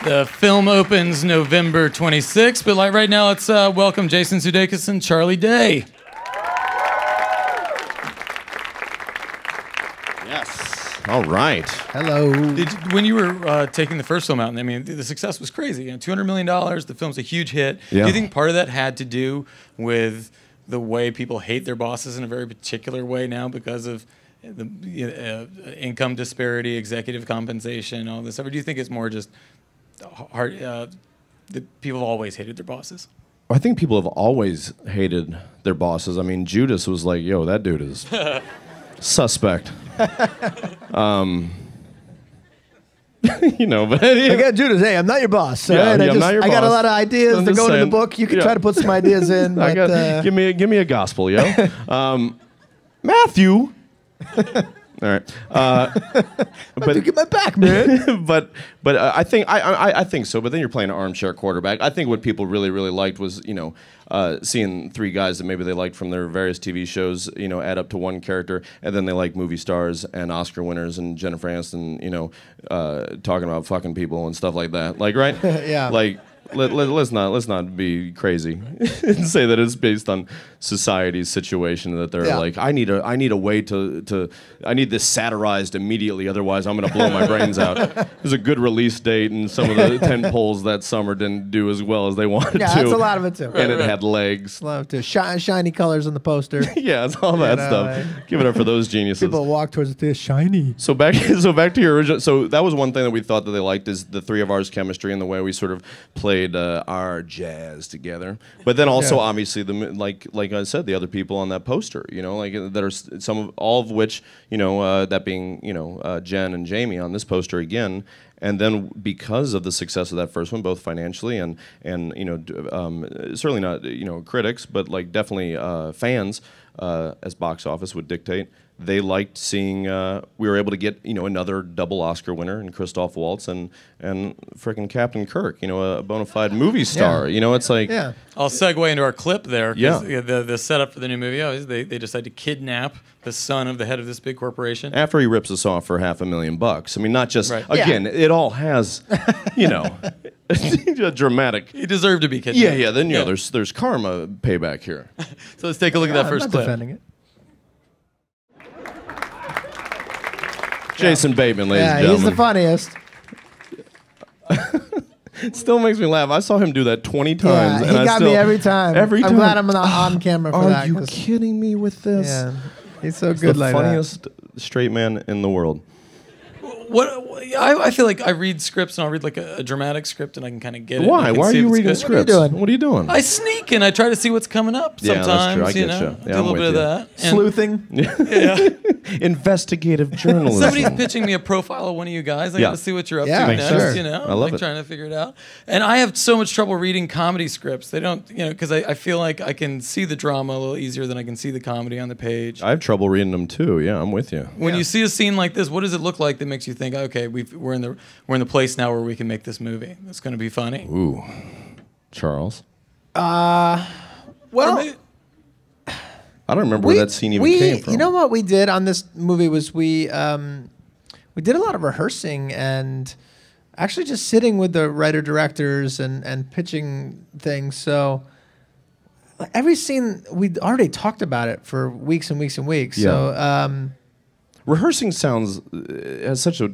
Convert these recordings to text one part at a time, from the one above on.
The film opens November 26th, but like right now, let's welcome Jason Sudeikis and Charlie Day. Yes. All right. Hello. When you were taking the first film out, I mean, the success was crazy. You know, $200 million, the film's a huge hit. Yeah. Do you think part of that had to do with the way people hate their bosses in a very particular way now because of the income disparity, executive compensation, all this stuff? Or do you think it's more just hard, that people have always hated their bosses? I think people have always hated their bosses. I mean, Judas was like, yo, that dude is suspect. You know, but Again, Judas, hey, I'm not your boss. Yeah, right? I'm not your I got a boss. lot of ideas I'm to just go into the saying. book. You can Yeah. try to put some ideas in. But, give me a gospel, yo. Matthew. All right. but get my back, man. but I think I think so. But then you're playing an armchair quarterback. I think what people really liked was seeing three guys that maybe they liked from their various TV shows add up to one character, and then they like movie stars and Oscar winners and Jennifer Aniston talking about fucking people and stuff like that. Like right? Yeah. Like. Let's not be crazy and say that it's based on society's situation that they're like I need a way to I need this satirized immediately, otherwise I'm gonna blow my brains out. There's a good release date and some of the tent poles that summer didn't do as well as they wanted to. Yeah, that's a lot of it too. And it had legs. Love to shiny colors on the poster. Yeah, it's all that stuff. Give it up for those geniuses. People walk towards it, shiny. So back to your original. So that was one thing that we thought that they liked is the three of ours chemistry and the way we sort of played our jazz together. But then also obviously like I said, the other people on that poster, that are all of which that being Jen and Jamie on this poster again. And then because of the success of that first one, both financially and certainly not critics, but like definitely fans, as box office would dictate, they liked seeing we were able to get another double Oscar winner in Christoph Waltz and frickin' Captain Kirk, a bona fide movie star. It's like I'll segue into our clip there. Yeah. The setup for the new movie is they decide to kidnap the son of the head of this big corporation. After he rips us off for $500,000. I mean, not just again. Yeah. It all has a dramatic. He deserved to be kidnapped. Yeah. Then there's karma payback here. So let's take a look at that first I'm not clip. defending it. Jason Bateman, ladies and Yeah, he's gentlemen. the funniest. It still makes me laugh. I saw him do that 20 times. Yeah, and he got me every time. Every time. I'm glad I'm not on camera for that. Are you 'cause- kidding me with this? Yeah, he's so He's good the like funniest straight man in the world. I feel like I read scripts and I'll read like a dramatic script and I can kind of get it. Why? and I can Why are see if you it's reading good. scripts? What are you doing? What are you doing? I sneak and I try to see what's coming up Yeah, that's true. sometimes. I get you. I Yeah, do a I'm little bit with of you. that. And Sleuthing. Investigative journalism. somebody's pitching me a profile of one of you guys. I Yeah. got to see what you're up Yeah, to make next. sure. I love like it. trying to figure it out. And I have so much trouble reading comedy scripts. They don't, because I feel like I can see the drama a little easier than I can see the comedy on the page. I have trouble reading them too. Yeah, I'm with you. When you see a scene like this, what does it look like that makes you think, okay, we're in the place now where we can make this movie? It's going to be funny. Ooh, Charles. Well, I don't remember where that scene even came from. You know what we did on this movie was we did a lot of rehearsing and actually just sitting with the writer-directors and pitching things. So every scene, we'd already talked about it for weeks and weeks and weeks. Yeah. So Rehearsing sounds has such a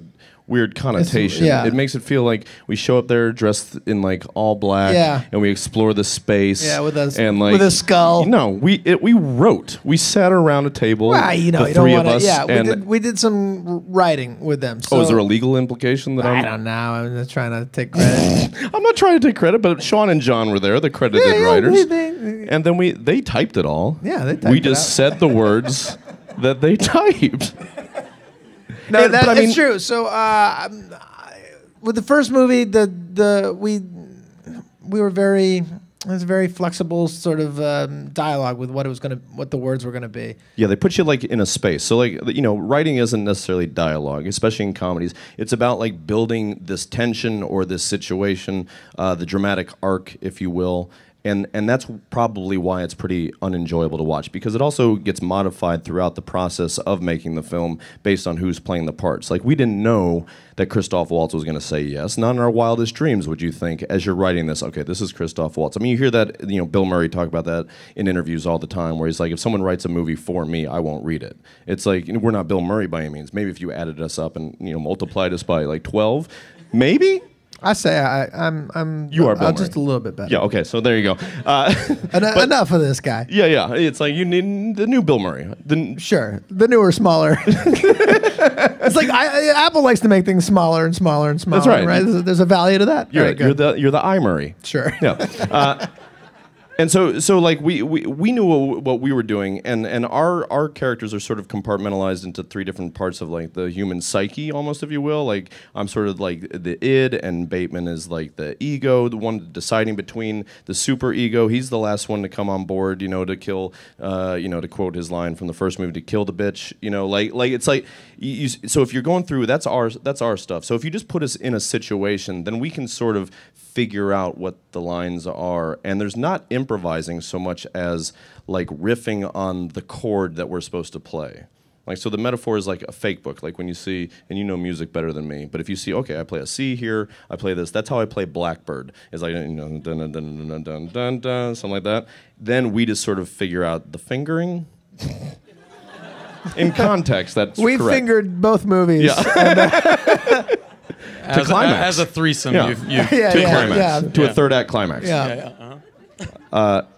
weird connotation. Yeah. It makes it feel like we show up there dressed in like all black, Yeah. and we explore the space. Yeah, with a a skull. No, we wrote. We sat around a table. Well, you the don't three want of to. us. Yeah, and we did some writing with them. So is there a legal implication that I I'm? don't know. I'm just trying to take credit. I'm not trying to take credit, but Sean and John were there, the credited writers, and then they typed it all. Yeah, they typed We it just out. said the words that they typed. No, but I mean- it's true. So with the first movie, we were very. It was a very flexible sort of dialogue with what the words were gonna be. Yeah, they put you like in a space. So like writing isn't necessarily dialogue, especially in comedies. It's about like building this tension or this situation, the dramatic arc, if you will. And that's probably why it's pretty unenjoyable to watch, because it also gets modified throughout the process of making the film based on who's playing the parts. Like, we didn't know that Christoph Waltz was going to say yes. Not in our wildest dreams would you think, as you're writing this, okay, this is Christoph Waltz. I mean, you hear that, Bill Murray talk about that in interviews all the time, where he's like, if someone writes a movie for me, I won't read it. It's like, we're not Bill Murray by any means. Maybe if you added us up and, multiplied us by like 12, maybe? I say I'm. You are Bill Murray. Just a little bit better. Yeah. Okay. So there you go. Enough of this guy. Yeah. It's like you need the new Bill Murray. Sure, the newer, smaller. It's like Apple likes to make things smaller and smaller and smaller. That's right. There's a value to that. You're the iMurray. Sure. Yeah. And so like we knew what we were doing, and our characters are sort of compartmentalized into three different parts of like the human psyche, almost, if you will. Like, I'm sort of like the id, and Bateman is like the ego, the one deciding between the super ego. He's the last one to come on board, to kill, to quote his line from the first movie, to kill the bitch. Like it's like so if you're going through, that's our stuff. So if you just put us in a situation, then we can sort of figure out what the lines are, and there's not improvising so much as like riffing on the chord that we're supposed to play. Like, so the metaphor is like a fake book, like when you see, and you know music better than me, but if you see, okay, I play a C here, I play this, that's how I play Blackbird. It's like, dun, dun, dun, dun, dun, dun, dun, dun, something like that. Then we just sort of figure out the fingering. In context, that's we correct. fingered both movies. Yeah. As a threesome, Yeah. you've To a third act climax. Yeah.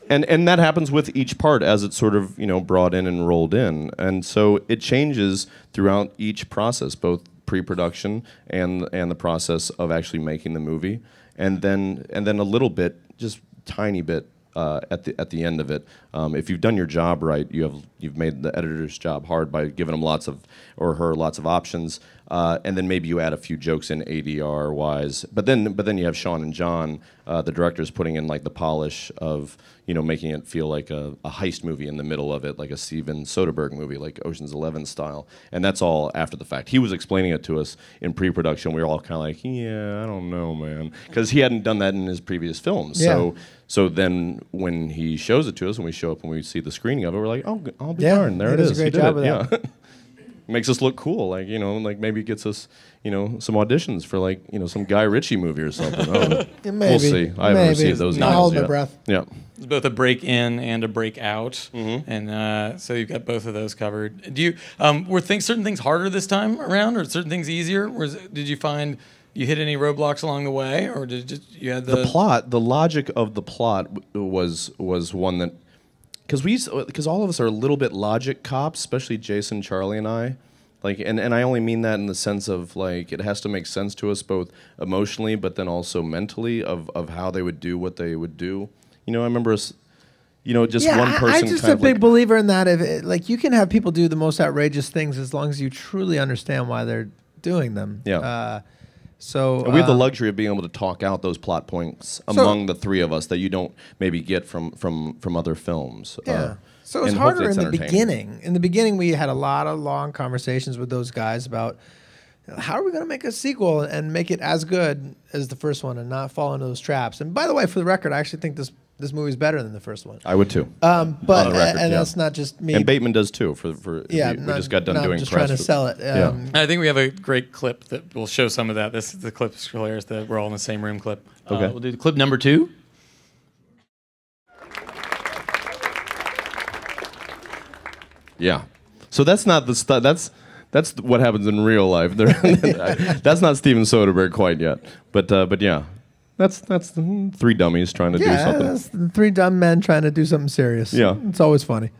And that happens with each part as it's sort of brought in and rolled in, and so it changes throughout each process, both pre-production and the process of actually making the movie, and then a little bit, just tiny bit. At the end of it, if you've done your job right, you've made the editor's job hard by giving him lots of options, and then maybe you add a few jokes in ADR wise. But then you have Sean and John, the directors, putting in like the polish of making it feel like a heist movie in the middle of it, like a Steven Soderbergh movie, like Ocean's 11 style. And that's all after the fact. He was explaining it to us in pre-production. We were all kind of like, yeah, I don't know, man, because he hadn't done that in his previous films. Yeah. So then when he shows it to us, when we show up and we see the screening of it, we're like, oh, I'll be Yeah, darned, there he it does is. a great He did job it. with that. Yeah. Makes us look cool, like like maybe gets us some auditions for like some Guy Ritchie movie or something. Oh, Maybe. we'll see. I haven't received those Not emails holding my yet. breath. Yeah. It's both a break in and a break out, Mm-hmm. and so you've got both of those covered. Do you were certain things harder this time around, or certain things easier? Did you find you hit any roadblocks along the way, or you had The plot, the logic of the plot was one that, because all of us are a little bit logic cops, especially Jason, Charlie, and I. Like, and I only mean that in the sense of like it has to make sense to us both emotionally, but then also mentally of how they would do what they would do. I remember us, just one person. I'm just kind a of big like, believer in that. Like, you can have people do the most outrageous things as long as you truly understand why they're doing them. Yeah. And we have the luxury of being able to talk out those plot points among the three of us that you don't maybe get from other films. Yeah. So it was and harder hopefully in the it's entertaining. beginning. In the beginning, we had a lot of long conversations with those guys about how are we going to make a sequel and make it as good as the first one and not fall into those traps. And by the way, for the record, I actually think this movie's better than the first one. I would too. But On the record, and yeah. that's not just me. And Bateman does too. Yeah, we just got done not doing just press trying to for- sell it. Yeah. I think we have a great clip that will show some of that. The clip's hilarious. That we're all in the same room clip. Okay. We'll do clip number 2. Yeah. So that's not the stuff. That's what happens in real life. That's not Steven Soderbergh quite yet. But yeah, that's three dummies trying to do something. That's the three dumb men trying to do something serious. Yeah. It's always funny.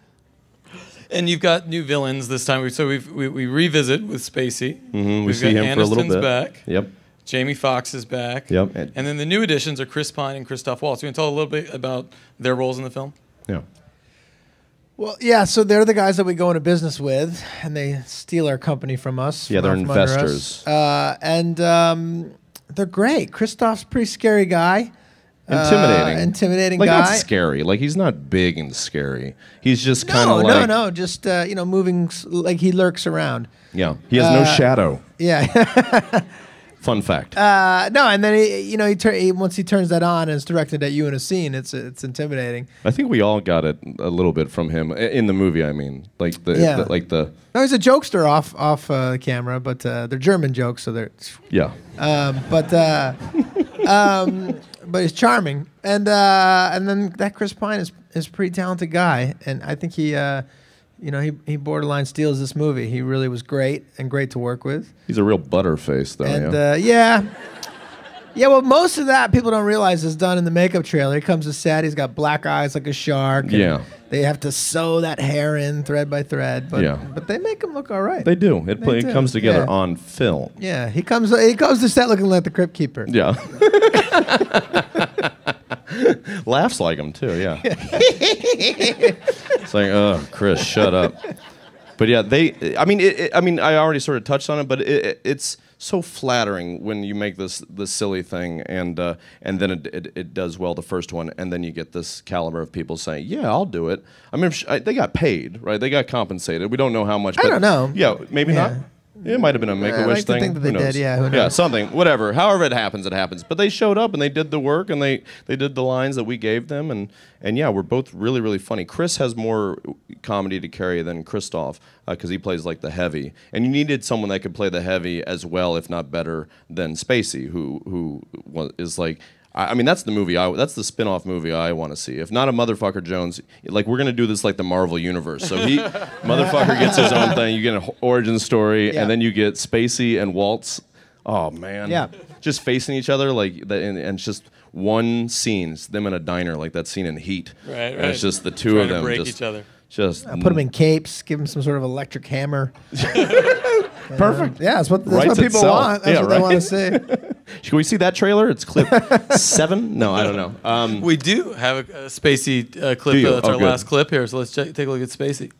And you've got new villains this time. So we revisit with Spacey. We We've see got him for a little Aniston's bit. back. Yep. Jamie Foxx is back. Yep. And then the new additions are Chris Pine and Christoph Waltz. You want to tell a little bit about their roles in the film? Yeah. Well, yeah, so they're the guys that we go into business with, and they steal our company from us. Yeah, they're from under us. investors. They're great. Christoph's a pretty scary guy. Intimidating. Like, guy. not scary. Like, he's not big and scary. He's just kind of like... No. Just, moving, like he lurks around. Yeah. He has no shadow. Yeah. Fun fact. No, and then once he turns that on and it's directed at you in a scene, it's intimidating. I think we all got it a little bit from him in the movie. I mean, like the. No, he's a jokester off camera, but they're German jokes, so they're. Yeah. But he's charming, and then that Chris Pine is a pretty talented guy, and I think he borderline steals this movie. He really was great to work with. He's a real butterface, though. And yeah. Well, most of that people don't realize is done in the makeup trailer. He comes to set. He's got black eyes like a shark. Yeah. They have to sew that hair in thread by thread, but they make him look all right. They do. It comes together on film. Yeah, he comes to set looking like the Crypt Keeper. Yeah. Laughs like him too. Yeah. It's like, oh, Chris, shut up. But yeah, I already sort of touched on it, but it's so flattering when you make this silly thing, and then it does well the first one, and then you get this caliber of people saying, "Yeah, I'll do it." I mean, they got paid, right? They got compensated. We don't know how much. But I don't know. Yeah, maybe not. It might have been a Make-A-Wish thing. I think that they did. Yeah, who knows? Yeah, something, whatever. However it happens, it happens. But they showed up and they did the work and they did the lines that we gave them, and yeah, we're both really, really funny. Chris has more comedy to carry than Christoph because he plays like the heavy, and you needed someone that could play the heavy as well, if not better, than Spacey, who is like. I mean, that's the movie. That's the spin-off movie I want to see. If not a Motherfucker Jones, like we're gonna do this like the Marvel universe. So Motherfucker gets his own thing. You get an origin story, and then you get Spacey and Waltz. Oh man, just facing each other like that, and it's just one scene, them in a diner, like that scene in Heat. Right. And it's just the two of them break just each other. Put them in capes, give them some sort of electric hammer. Perfect. Yeah, that's what Writes people itself. want. That's what they want to see. Should we see that trailer? It's clip 7? No, I don't know. We do have a Spacey clip. That's our last clip here, so let's take a look at Spacey.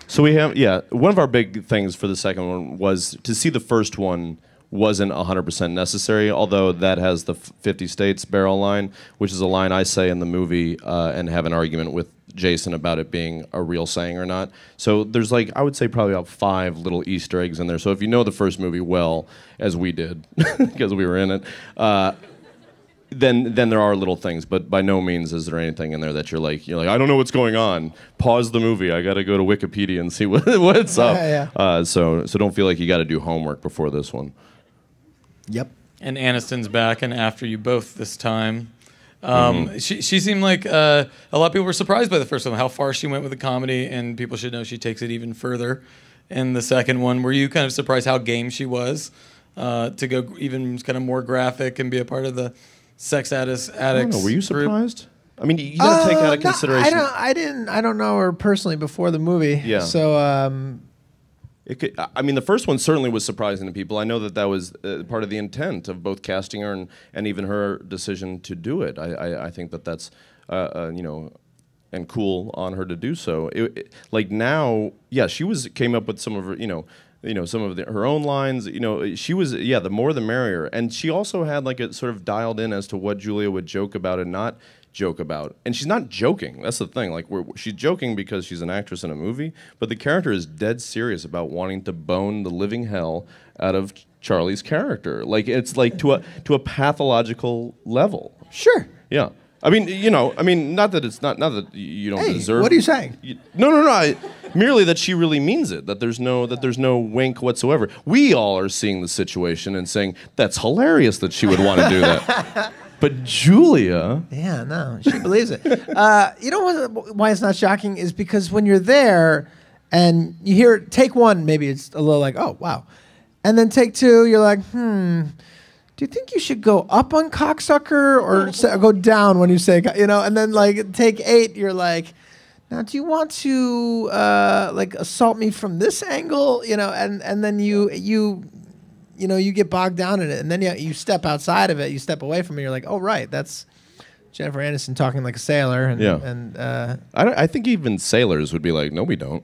So we have, one of our big things for the second one was to see the first one wasn't 100% necessary, although that has the 50 states barrel line, which is a line I say in the movie and have an argument with Jason about it being a real saying or not. So there's like, I would say probably about 5 little Easter eggs in there. So if you know the first movie well, as we did, because we were in it, then there are little things, but by no means is there anything in there that you're like, I don't know what's going on. Pause the movie. I got to go to Wikipedia and see what's up. So don't feel like you got to do homework before this one. Yep. And Aniston's back and after you both this time. She seemed like a lot of people were surprised by the first one, how far she went with the comedy, and people should know she takes it even further in the second one. Were you kind of surprised how game she was to go even kind of more graphic and be a part of the sex addicts? Were you surprised? I mean, you got to take out of consideration. I don't know her personally before the movie. Yeah. So. The first one certainly was surprising to people. I know that was part of the intent of both casting her and even her decision to do it. I think that's and cool on her to do so. Like now, she came up with some of her some of her own lines. She was the more the merrier, and she also had like it sort of dialed in as to what Julia would joke about and not joke about. And she's not joking. That's the thing. Like she's joking because she's an actress in a movie, but the character is dead serious about wanting to bone the living hell out of Charlie's character. Like it's like to a pathological level. Sure. Yeah. I mean, not that you don't deserve. What are you saying? No. Merely that she really means it. That there's no wink whatsoever. We all are seeing the situation and saying that's hilarious that she would want to do that. But Julia... Yeah, no, she believes it. You know why it's not shocking is because when you're there and you hear take one, maybe it's a little like, oh, wow. And then take two, you're like, do you think you should go up on cocksucker or go down when you say, and then like take 8, you're like, now do you want to like assault me from this angle? And then you get bogged down in it, and then you step outside of it, you step away from it, you're like, oh, right, that's Jennifer Aniston talking like a sailor. And I think even sailors would be like, no, we don't.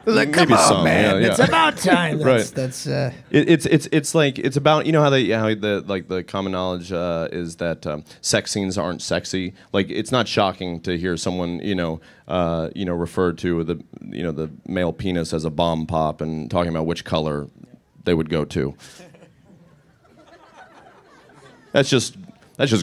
They're Like, come maybe on, some, man, yeah, it's yeah. about time. Right. That's It's like it's about, you know, how the common knowledge is that sex scenes aren't sexy. Like, it's not shocking to hear someone refer to the male penis as a bomb pop and talking about which color they would go to. That's just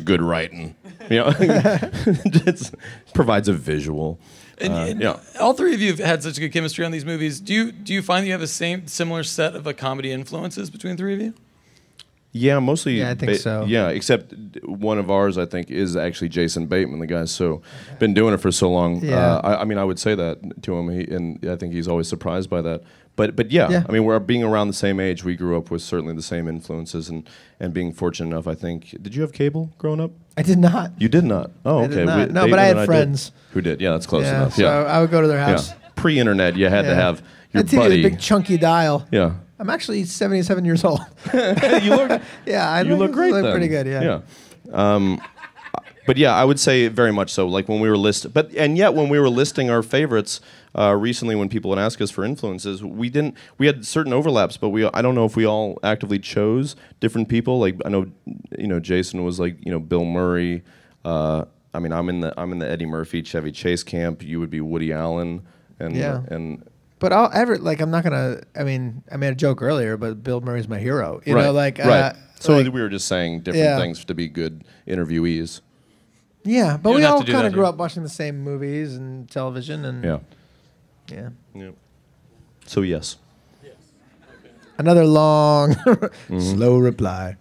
good writing, you know. It provides a visual. And Yeah. all three of you have had such good chemistry on these movies. Do you find that you have a similar set of comedy influences between the three of you? Yeah, mostly. Yeah, I think so. Yeah, except one of ours, I think, is actually Jason Bateman. The guy's been doing it for so long. Yeah. I mean, I would say that to him, and I think he's always surprised by that. But yeah, Yeah. I mean, we're being around the same age. We grew up with certainly the same influences, and being fortunate enough, I think. Did you have cable growing up? I did not. You did not. Oh, I okay. did not. No, David but I and had did. friends. Who did? Yeah, that's close Yeah, enough. so Yeah. I would go to their house. Yeah. Pre-internet, you had to have your That TV buddy. was a big chunky dial. Yeah. I'm actually 77 years old. You look. Yeah, I You look great then. pretty good. Yeah. But yeah, I would say very much so. Like when we were yet when we were listing our favorites recently, when people would ask us for influences, we had certain overlaps, but I don't know if we all actively chose different people. Like I know, Jason was like, Bill Murray. I mean, I'm in the Eddie Murphy, Chevy Chase camp. You would be Woody Allen, and. But I'm not gonna. I mean, I made a joke earlier, but Bill Murray's my hero. You Right, know, like right. So like- we were just saying different things to be good interviewees. Yeah, but You we don't have all to do kind that of grew here. up watching the same movies and television, and Yeah. yeah. Yeah. So yes. Another long, Mm-hmm. slow reply.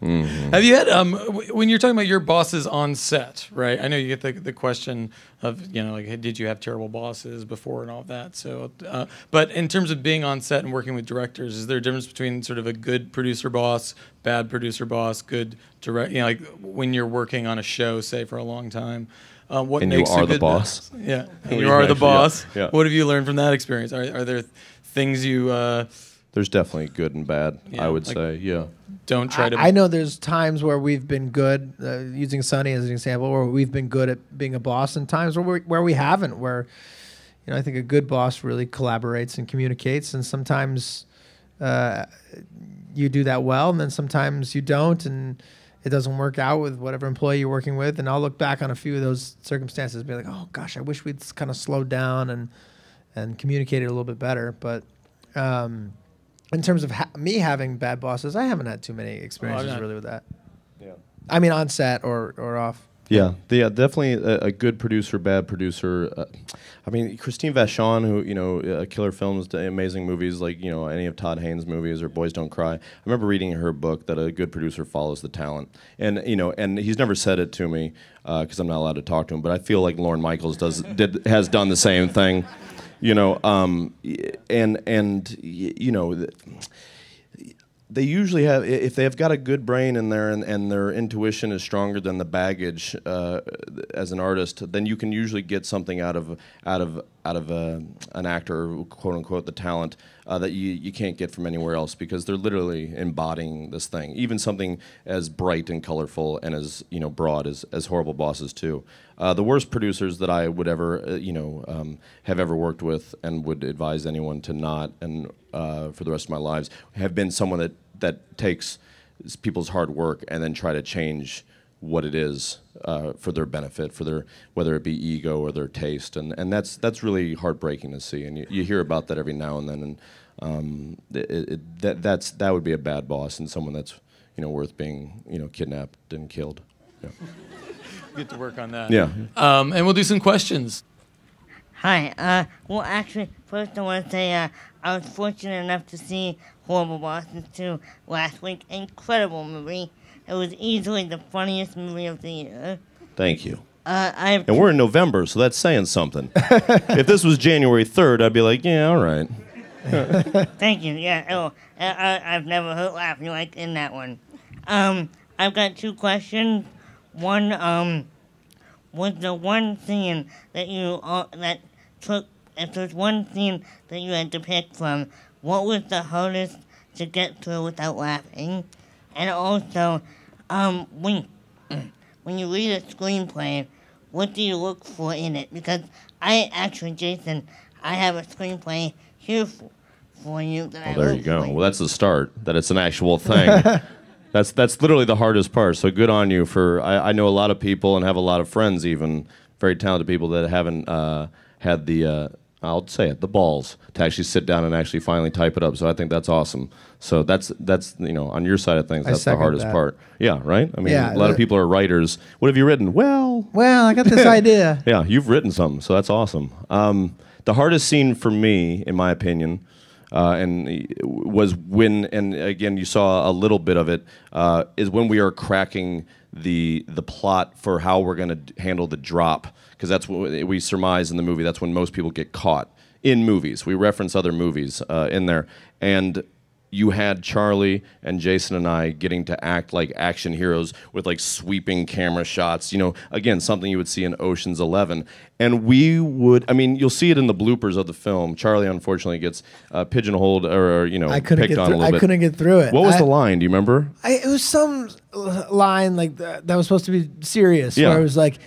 Have you had when you're talking about your bosses on set, right? I know you get the question of like, hey, did you have terrible bosses before and all of that? So, but in terms of being on set and working with directors, is there a difference between sort of a good producer boss, bad producer boss, good direct? Like when you're working on a show, say for a long time, what And you makes are a the good boss. Yeah, and You you are the actually- boss. yeah. What have you learned from that experience? Are there things you There's definitely good and bad, Yeah, I would like- say. Yeah. don't try to? I know there's times where we've been good, using Sonny as an example, where we've been good at being a boss, and times where we haven't. Where, I think a good boss really collaborates and communicates, and sometimes you do that well, and then sometimes you don't, and it doesn't work out with whatever employee you're working with. And I'll look back on a few of those circumstances and be like, oh gosh, I wish we'd kind of slowed down and communicated a little bit better. But in terms of me having bad bosses, I haven't had too many experiences not. really with that. Yeah. I mean, on set or off. Yeah, definitely a good producer, bad producer. I mean, Christine Vachon, who Killer Films, amazing movies like any of Todd Haynes' movies or Boys Don't Cry. I remember reading in her book that a good producer follows the talent, and and he's never said it to me because I'm not allowed to talk to him. But I feel like Lorne Michaels has done the same thing, They usually have, if they have got a good brain in there and their intuition is stronger than the baggage as an artist, then you can usually get something out of an actor, quote unquote, the talent that you can't get from anywhere else, because they're literally embodying this thing. Even something as bright and colorful and as broad as Horrible Bosses too. The worst producers that I would ever have ever worked with and would advise anyone to not, and for the rest of my lives, have been someone that takes people's hard work and then try to change what it is for their benefit, whether it be ego or their taste, and that's really heartbreaking to see, and you hear about that every now and then, and that would be a bad boss and someone that's worth being kidnapped and killed. Yeah. Get to work on that. Yeah. And we'll do some questions. Hi. Well, actually, first I want to say I was fortunate enough to see Horrible Bosses 2 last week. Incredible movie. It was easily the funniest movie of the year. Thank you. And we're in November, so that's saying something. If this was January 3rd, I'd be like, yeah, all right. Thank you. Yeah. Oh, I've never heard laughing like in that one. I've got two questions. One, was the one scene that if there's one scene that you had to pick from, what was the hardest to get through without laughing? And also, when you read a screenplay, what do you look for in it? Because Jason, I have a screenplay cheer for you. That I Well, there you root go. for Well, that's the start. That it's an actual thing. That's literally the hardest part. So good on you for. I know a lot of people and have a lot of friends, even very talented people that haven't had the. I'll say it, the balls to actually sit down and actually finally type it up. So I think that's awesome. So that's on your side of things, that's the hardest part. Yeah, right? I mean, Yeah, a lot of people are writers. What have you written? Well, I got this idea. yeah, you've written something, so that's awesome. The hardest scene for me, in my opinion, was when, and again, you saw a little bit of it, is when we are cracking the plot for how we're going to handle the drop, because that's what we surmise in the movie. That's when most people get caught in movies. We reference other movies in there, and you had Charlie and Jason and I getting to act like action heroes with like sweeping camera shots, again, something you would see in Ocean's 11. And we would, I mean, you'll see it in the bloopers of the film. Charlie, unfortunately, gets pigeonholed or picked on a little bit. I couldn't get through it. What was the line? Do you remember? It was some line like that was supposed to be serious, Yeah. where it was like,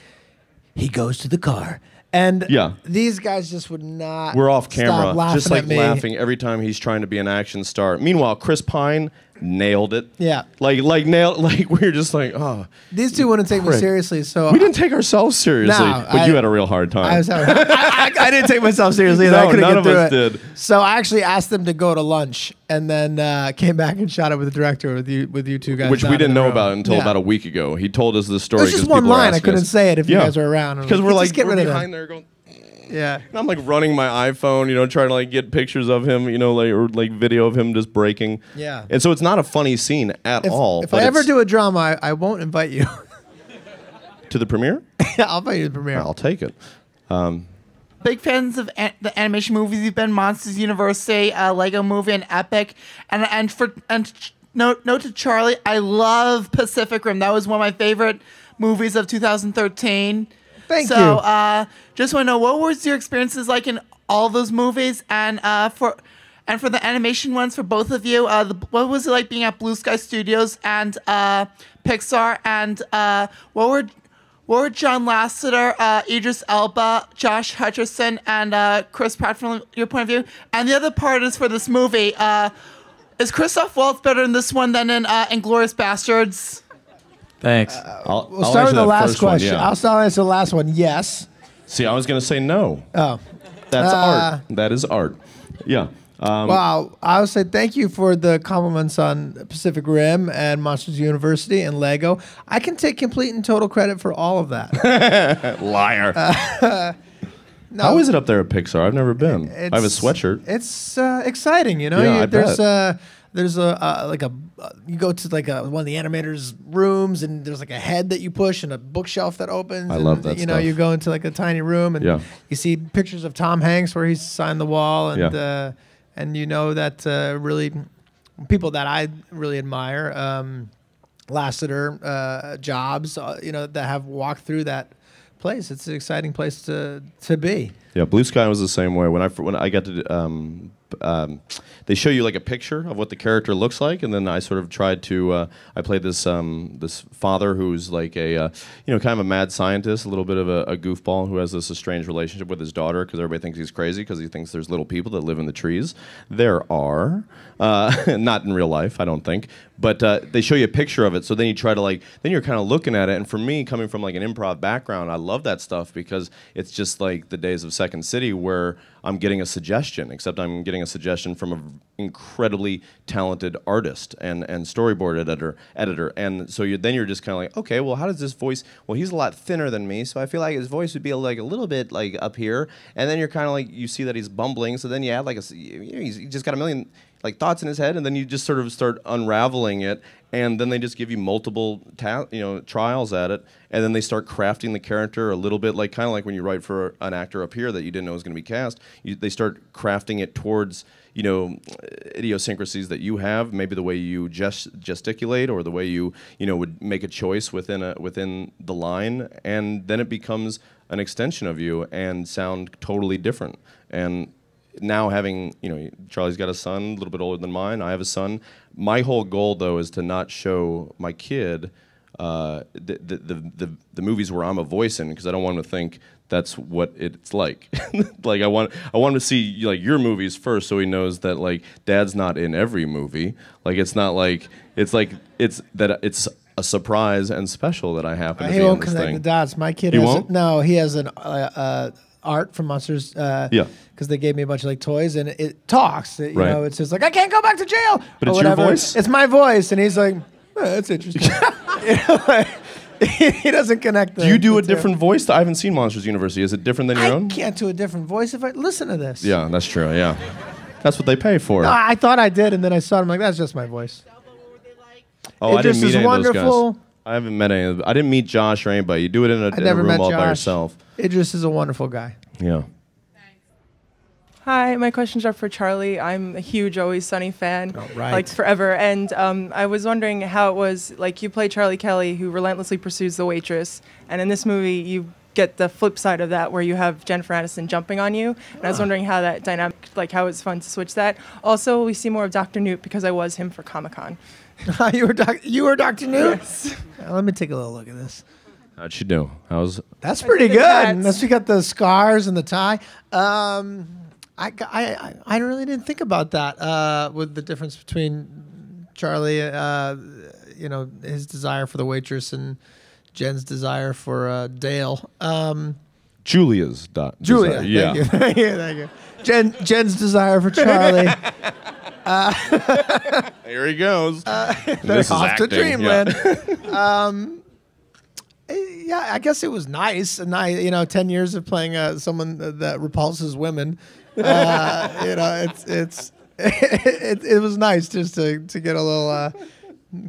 he goes to the car. And Yeah. these guys just would not. We're off camera, stop laughing just like at me. laughing every time he's trying to be an action star. Meanwhile, Chris Pine nailed it. Yeah. Like we're just like, oh. These two wouldn't take me Prick. seriously, so We didn't take ourselves seriously, No, but you had a real hard time. I didn't take myself seriously. No, I couldn't none get of through us it. did. So I actually asked them to go to lunch, and then came back and shot it with the director, with you two guys. Which we down in didn't the know room. about until Yeah. about a week ago. He told us this It story. was just 'cause one people were line. I asking couldn't us. say it if you Yeah. guys were around. Because we're Just like, get we're rid of behind that. there going. Yeah. And I'm like running my iPhone, trying to like get pictures of him, or like video of him just breaking. Yeah. And so it's not a funny scene at all. If but I ever it's- do a drama, I won't invite you. to the premiere, I'll invite you to the premiere. I'll take it. Big fans of the animation movies. You've been Monsters University, Lego Movie, and Epic. Note to Charlie, I love Pacific Rim. That was one of my favorite movies of 2013. Thank you. you. Just want to know, what was your experiences like in all those movies, and for the animation ones for both of you, what was it like being at Blue Sky Studios and Pixar, and what were John Lasseter, Idris Elba, Josh Hutcherson, and Chris Pratt from your point of view? And the other part is for this movie, is Christoph Waltz better in this one than in Inglourious Bastards? Thanks. We'll start with the last question. Yeah. I'll start with the last one. Yes. See, I was going to say no. Oh. That's art. That is art. Yeah. Well, I would say thank you for the compliments on Pacific Rim and Monsters University and Lego. I can take complete and total credit for all of that. Liar. No, How is it up there at Pixar? I've never been. I have a sweatshirt. It's exciting, you know. Yeah, I There's you go to like one of the animators' rooms, and there's like a head that you push and a bookshelf that opens. I and, love that You know, stuff. you go into like a tiny room, and Yeah. you see pictures of Tom Hanks where he's signed the wall, and Yeah. and you know that really people that I really admire, Lasseter, Jobs, that have walked through that place. It's an exciting place to be. Yeah, Blue Sky was the same way. When I got to, they show you like a picture of what the character looks like, and then I sort of tried to. I played this this father who's like a kind of a mad scientist, a little bit of a goofball who has this estranged relationship with his daughter because everybody thinks he's crazy because he thinks there's little people that live in the trees. There are, not in real life, I don't think, but they show you a picture of it. So then you try to then you're kind of looking at it, and for me, coming from like an improv background, I love that stuff because it's just like the days of Second City where I'm getting a suggestion, except I'm getting a suggestion from an incredibly talented artist and storyboard editor. And so then you're just kind of like, okay, well, how does this voice? Well, he's a lot thinner than me, so I feel like his voice would be like a little bit like up here. And then you're kind of like, you see that he's bumbling, so then you add like he's just got a million like thoughts in his head, and then you just sort of start unraveling it, and then they just give you multiple trials at it, and then they start crafting the character a little bit, like kind of like when you write for an actor up here that you didn't know was going to be cast. They start crafting it towards idiosyncrasies that you have, maybe the way you gesticulate or the way you would make a choice within the line, and then it becomes an extension of you and sound totally different. And now having, Charlie's got a son, a little bit older than mine. I have a son. My whole goal, though, is to not show my kid the movies where I'm a voice in, because I don't want him to think that's what it's like. Like I want him to see like your movies first, so he knows that like Dad's not in every movie. Like it's not like it's it's a surprise and special that I happen to be in this thing. He won't connect the dots. My kid He has won't? no. He has an art from Monsters. Yeah. Because they gave me a bunch of like toys and it talks. You Right. know, it's just like I can't go back to jail. But or it's your whatever. voice? It's my voice, and he's like, oh, that's interesting. You know, like, he doesn't connect. Do you do the a two. different voice? I haven't seen Monsters University. Is it different than your I own? can't do a different voice if I listen to this. Yeah, that's true. Yeah, that's what they pay for. No, I thought I did, and then I saw it. I'm like, that's just my voice. Oh, I didn't Idris meet is any of those wonderful. guys. I haven't met any of them. I didn't meet Josh or anybody. You do it in a never room met all by Josh. yourself. Idris is a wonderful guy. Yeah. Hi, my questions are for Charlie. I'm a huge Always Sunny fan, right. like forever. And I was wondering how it was, like you play Charlie Kelly, who relentlessly pursues the waitress. And in this movie, you get the flip side of that, where you have Jennifer Aniston jumping on you. And I was wondering how that dynamic, like how it's fun to switch that. Also, we see more of Dr. Newt because I was him for Comic-Con. You were Dr. Newt? Yes. Let me take a little look at this. How'd she do? How's? That's pretty the good. cats. Unless you got the scars and the tie. I really didn't think about that with the difference between Charlie, you know, his desire for the waitress and Jen's desire for Dale. Julia's Julia, desire. Yeah. thank you, thank you, thank you. Jen's desire for Charlie. Here he goes. They're This is off to acting, dreamland. yeah. Yeah, I guess it was nice. Nice, you know, 10 years of playing someone that repulses women. You know, it was nice just to get a little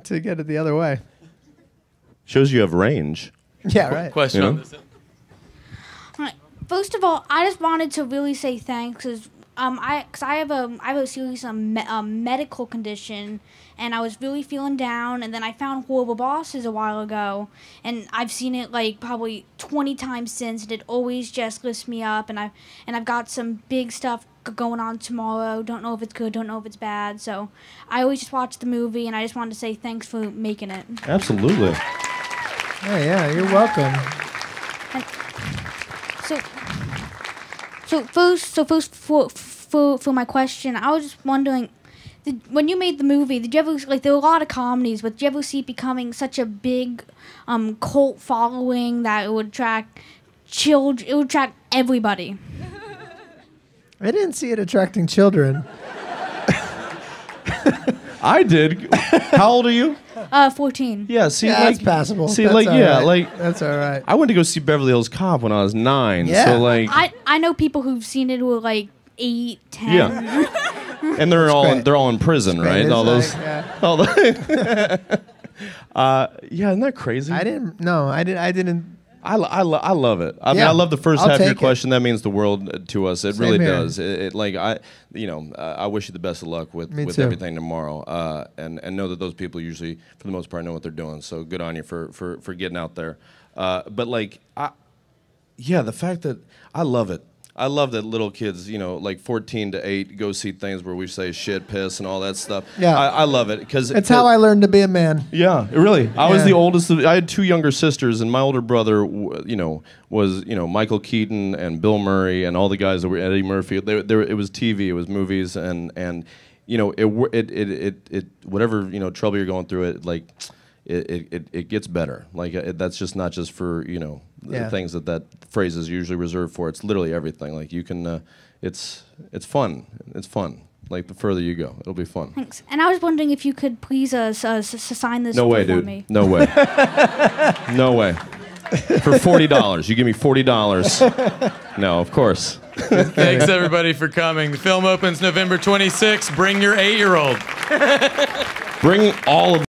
to get it the other way. Shows you have range. Yeah, right. Question You on know? this. Alright. First of all, I just wanted to really say thanks because I have a serious medical condition, and I was really feeling down, and then I found Horrible Bosses a while ago, and I've seen it like probably 20 times since, and it always just lifts me up, and I've got some big stuff going on tomorrow. Don't know if it's good, don't know if it's bad, so I always just watch the movie, and I just wanted to say thanks for making it. Absolutely. Yeah, you're welcome. And so first for my question, I was just wondering, when you made the movie, did you ever, like, there were a lot of comedies, but did you ever see it becoming such a big cult following that it would attract children, it would attract everybody? I didn't see it attracting children. I did. How old are you? 14. Yeah. See, Yeah, like, that's passable. See, That's like, all yeah, right. like That's all right. I went to go see Beverly Hills Cop when I was 9. Yeah. So like, I know people who've seen it who are like 8, 10. yeah. And they're all in prison, right? It's All those. like, yeah. All the yeah, isn't that crazy? I didn't. No, I didn't. I love it. I mean, Yeah, I love the first I'll half of your take it. question. That means the world to us. It Same really here. does. It like I wish you the best of luck with Me too. everything tomorrow. And know that those people usually, for the most part, know what they're doing. So good on you for getting out there. But like, the fact that I love it. I love that little kids, like 14 to 8, go see things where we say shit, piss, and all that stuff. Yeah. I love it because It's how I learned to be a man. Yeah, really. I was Yeah. the oldest. I had 2 younger sisters, and my older brother, was Michael Keaton and Bill Murray and all the guys that were Eddie Murphy. It was TV, it was movies, and it whatever trouble you're going through, it gets better. Like that's just not just for the things that phrase is usually reserved for. It's literally everything. Like you can, it's fun. It's fun. Like the further you go, it'll be fun. Thanks. And I was wondering if you could please sign this No way, for dude. me. No way. No way. For $40, you give me $40. No, of course. Thanks everybody for coming. The film opens November 26th. Bring your 8-year-old. Bring all of